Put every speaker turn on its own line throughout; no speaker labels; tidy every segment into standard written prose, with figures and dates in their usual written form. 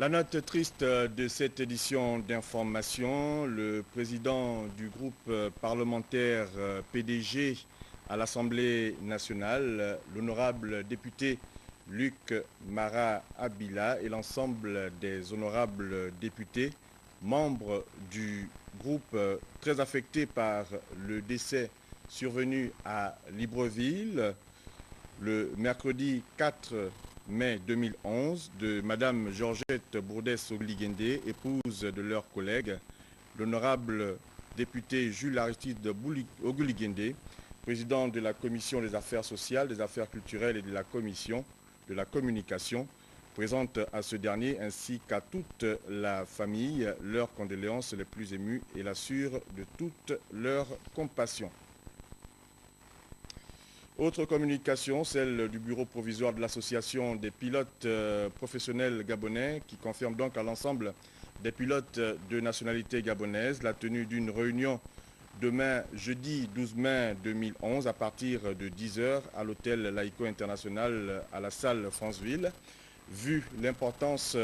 La note triste de cette édition d'information, le président du groupe parlementaire PDG à l'Assemblée nationale, l'honorable député Luc Mara Abila et l'ensemble des honorables députés, membres du groupe très affecté par le décès survenu à Libreville le mercredi 4 mai 2011 de Madame Georgette Bourdès-Oguligende, épouse de leur collègue, l'honorable député Jules Aristide Oguligende, président de la Commission des affaires sociales, des affaires culturelles et de la Commission de la communication, présente à ce dernier ainsi qu'à toute la famille leurs condoléances les plus émues et l'assure de toute leur compassion. Autre communication, celle du bureau provisoire de l'association des pilotes professionnels gabonais qui confirme donc à l'ensemble des pilotes de nationalité gabonaise la tenue d'une réunion demain jeudi 12 mai 2011 à partir de 10h à l'hôtel Laïco International à la salle Franceville. Vu l'importance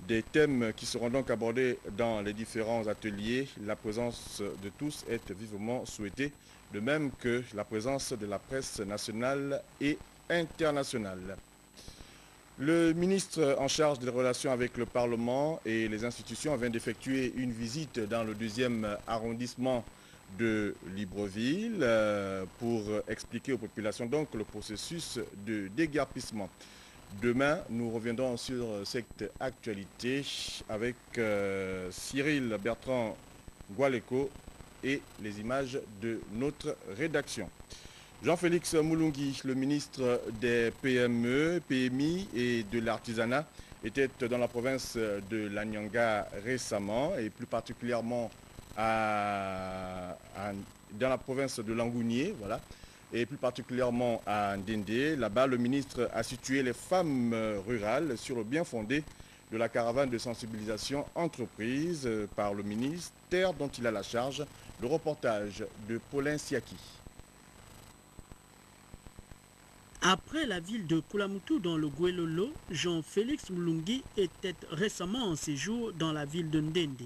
des thèmes qui seront donc abordés dans les différents ateliers, la présence de tous est vivement souhaitée, de même que la présence de la presse nationale et internationale. Le ministre en charge des relations avec le Parlement et les institutions vient d'effectuer une visite dans le 2e arrondissement de Libreville pour expliquer aux populations donc le processus de déguerpissement. Demain, nous reviendrons sur cette actualité avec Cyril Bertrand Gualeko et les images de notre rédaction. Jean-Félix Moulungui, le ministre des PME, PMI et de l'artisanat, était dans la province de l'Anyanga récemment et plus particulièrement dans la province de Langounié, voilà, et plus particulièrement à Ndende. Là-bas, le ministre a situé les femmes rurales sur le bien fondé de la caravane de sensibilisation entreprise par le ministère dont il a la charge. Le reportage de Paulin Siaki.
Après la ville de Koulamoutou dans le Guelolo, Jean-Félix Moulungui était récemment en séjour dans la ville de Ndende.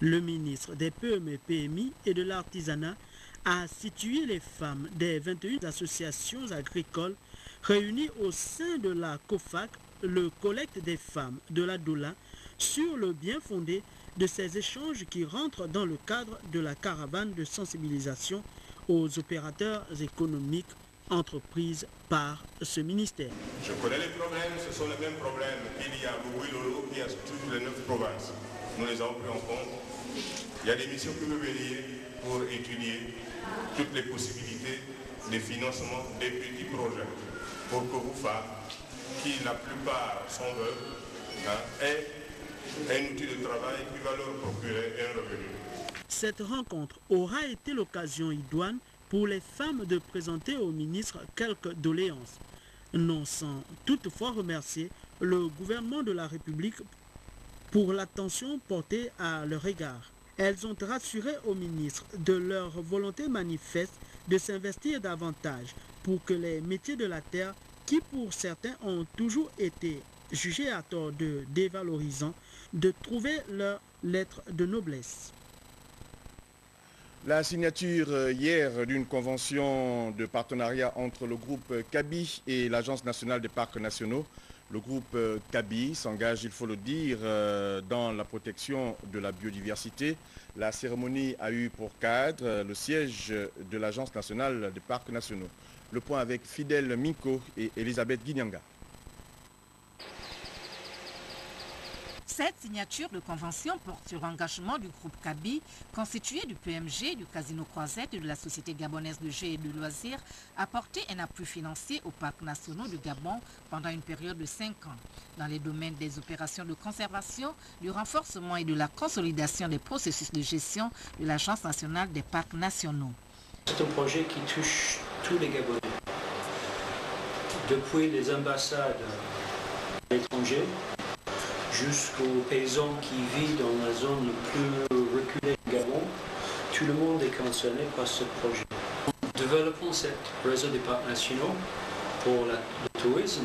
Le ministre des PME, PMI et de l'artisanat a situé les femmes des 21 associations agricoles réunies au sein de la COFAC, le collecte des femmes de la Doula, sur le bien fondé de ces échanges qui rentrent dans le cadre de la caravane de sensibilisation aux opérateurs économiques entreprises par ce ministère.
Je connais les problèmes, ce sont les mêmes problèmes qu'il y a au Guilolo, qu'il y a sur toutes les 9 provinces. Nous les avons pris en compte. Il y a des missions qui peuvent venir pour étudier toutes les possibilités de financement des petits projets pour que WUFA, qui la plupart sont ait un outil de travail qui va leur procurer un revenu.
Cette rencontre aura été l'occasion idoine pour les femmes de présenter au ministre quelques doléances, non sans toutefois remercier le gouvernement de la République pour l'attention portée à leur égard. Elles ont rassuré au ministre de leur volonté manifeste de s'investir davantage pour que les métiers de la terre, qui pour certains ont toujours été jugés à tort de dévalorisants, de trouver leur lettre de noblesse.
La signature hier d'une convention de partenariat entre le groupe CABI et l'Agence nationale des parcs nationaux. Le groupe CABI s'engage, il faut le dire, dans la protection de la biodiversité. La cérémonie a eu pour cadre le siège de l'Agence nationale des parcs nationaux. Le point avec Fidèle Minko et Elisabeth Guinyanga.
Cette signature de convention porte sur l'engagement du groupe CABI, constitué du PMG, du Casino Croisette et de la Société gabonaise de jeux et de loisirs, à apporter un appui financier aux parcs nationaux du Gabon pendant une période de 5 ans, dans les domaines des opérations de conservation, du renforcement et de la consolidation des processus de gestion de l'Agence nationale des parcs nationaux.
C'est un projet qui touche tous les Gabonais, depuis les ambassades à l'étranger, jusqu'aux paysans qui vivent dans la zone la plus reculée du Gabon. Tout le monde est concerné par ce projet. En développant ce réseau des parcs nationaux pour le tourisme,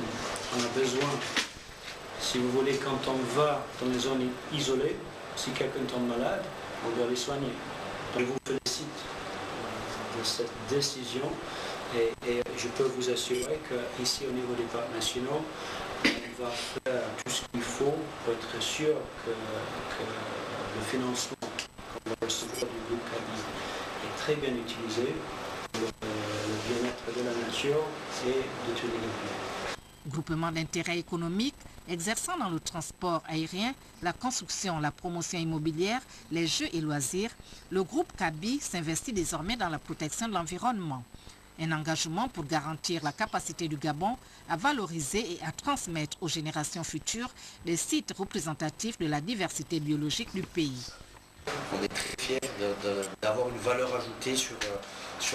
on a besoin Si vous voulez, quand on va dans les zones isolées, si quelqu'un tombe malade, on doit les soigner. Donc, je vous félicite de cette décision et je peux vous assurer qu'ici, au niveau des parcs nationaux, on va faire tout ce qu'il faut pour être sûr que le financement qu'on va recevoir du groupe Kaby est très bien utilisé pour le bien-être de la nature et de tous les Gabonais.
Groupement d'intérêt économique exerçant dans le transport aérien, la construction, la promotion immobilière, les jeux et loisirs, le groupe Kaby s'investit désormais dans la protection de l'environnement. Un engagement pour garantir la capacité du Gabon à valoriser et à transmettre aux générations futures des sites représentatifs de la diversité biologique du pays.
On est très fiers d'avoir une valeur ajoutée sur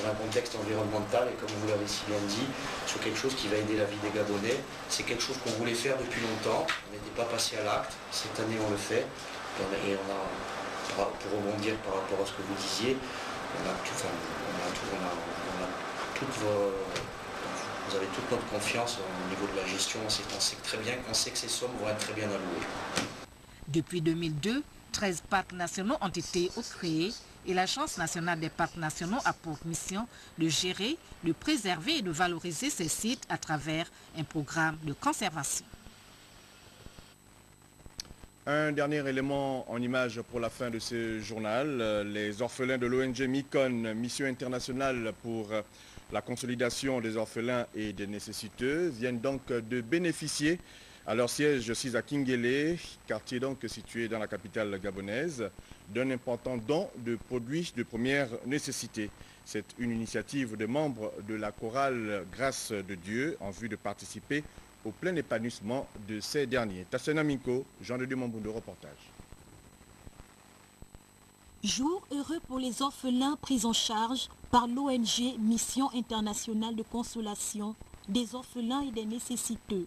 un contexte environnemental et comme vous l'avez si bien dit, sur quelque chose qui va aider la vie des Gabonais. C'est quelque chose qu'on voulait faire depuis longtemps, on n'était pas passé à l'acte, cette année on le fait. Et on a, pour rebondir par rapport à ce que vous disiez, vous avez toute notre confiance au niveau de la gestion, on sait très bien qu'on sait que ces sommes vont être très bien allouées.
Depuis 2002, 13 parcs nationaux ont été créés et l'Agence nationale des parcs nationaux a pour mission de gérer, de préserver et de valoriser ces sites à travers un programme de conservation.
Un dernier élément en image pour la fin de ce journal. Les orphelins de l'ONG Micon, Mission internationale pour la consolidation des orphelins et des nécessiteux, viennent donc de bénéficier à leur siège 6 à Kingele, quartier donc situé dans la capitale gabonaise, d'un important don de produits de première nécessité. C'est une initiative des membres de la chorale Grâce de Dieu en vue de participer au plein épanouissement de ces derniers. Tassena Minko, Jean de Dieu Mamboundou, reportage.
Jour heureux pour les orphelins pris en charge par l'ONG Mission internationale de consolation des orphelins et des nécessiteux.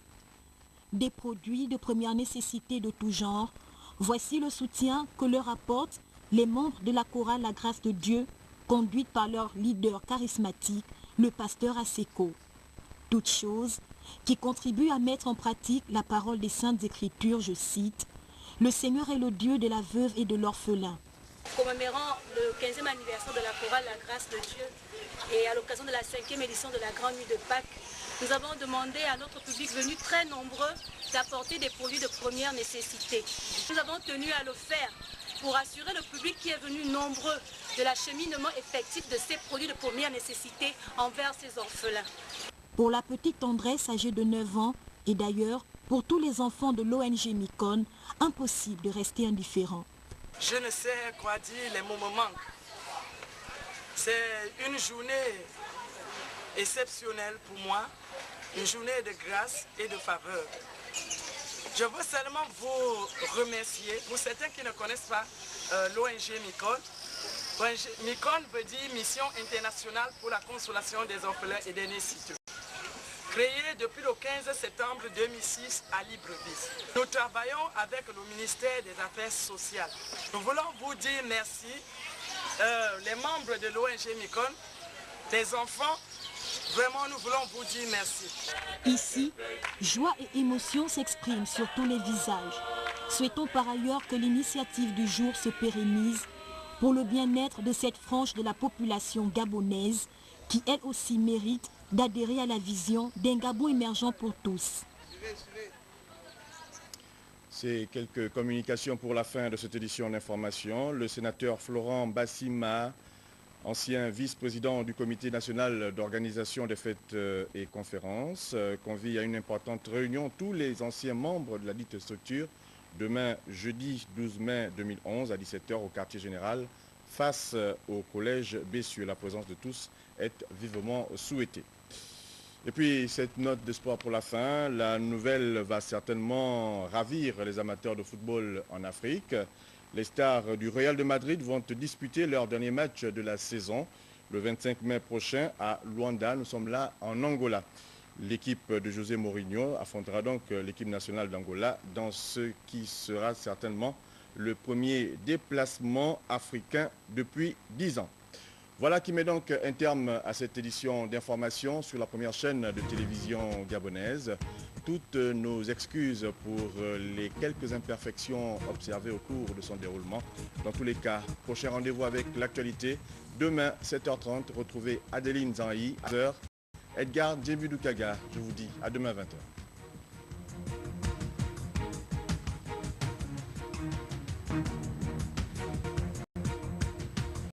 Des produits de première nécessité de tout genre, voici le soutien que leur apportent les membres de la chorale La Grâce de Dieu, conduite par leur leader charismatique, le pasteur Aseko. Toutes choses qui contribuent à mettre en pratique la parole des Saintes Écritures, je cite, « Le Seigneur est le Dieu de la veuve et de l'orphelin ».
Commémorant le 15e anniversaire de la chorale La Grâce de Dieu et à l'occasion de la 5e édition de la Grande Nuit de Pâques, nous avons demandé à notre public venu très nombreux d'apporter des produits de première nécessité. Nous avons tenu à le faire pour assurer le public qui est venu nombreux de l'acheminement effectif de ces produits de première nécessité envers ces orphelins.
Pour la petite Andresse âgée de 9 ans et d'ailleurs pour tous les enfants de l'ONG Micon, impossible de rester indifférent.
Je ne sais quoi dire, les mots me manquent. C'est une journée exceptionnelle pour moi, une journée de grâce et de faveur. Je veux seulement vous remercier. Pour certains qui ne connaissent pas l'ONG Micon, Micon veut dire Mission internationale pour la consolation des orphelins et des nécessiteux. Créée depuis le 15 septembre 2006 à Libreville. Nous travaillons avec le ministère des Affaires sociales. Nous voulons vous dire merci, les membres de l'ONG Micon, les enfants, vraiment nous voulons vous dire merci.
Ici, joie et émotion s'expriment sur tous les visages. Souhaitons par ailleurs que l'initiative du jour se pérennise pour le bien-être de cette frange de la population gabonaise qui elle aussi mérite d'adhérer à la vision d'un Gabon émergent pour tous.
C'est quelques communications pour la fin de cette édition d'information. Le sénateur Florent Bassima, ancien vice-président du comité national d'organisation des fêtes et conférences, convie à une importante réunion tous les anciens membres de la dite structure demain jeudi 12 mai 2011 à 17h au quartier général face au collège Bessieux. La présence de tous est vivement souhaitée. Et puis, cette note de sport pour la fin, la nouvelle va certainement ravir les amateurs de football en Afrique. Les stars du Real de Madrid vont disputer leur dernier match de la saison le 25 mai prochain à Luanda. Nous sommes là en Angola. L'équipe de José Mourinho affrontera donc l'équipe nationale d'Angola dans ce qui sera certainement le premier déplacement africain depuis 10 ans. Voilà qui met donc un terme à cette édition d'information sur la première chaîne de télévision gabonaise. toutes nos excuses pour les quelques imperfections observées au cours de son déroulement. Dans tous les cas, prochain rendez-vous avec l'actualité. Demain, 7h30, retrouvez Adeline Zanhi, à 10h. Edgar Djebudoukaga, je vous dis à demain 20h.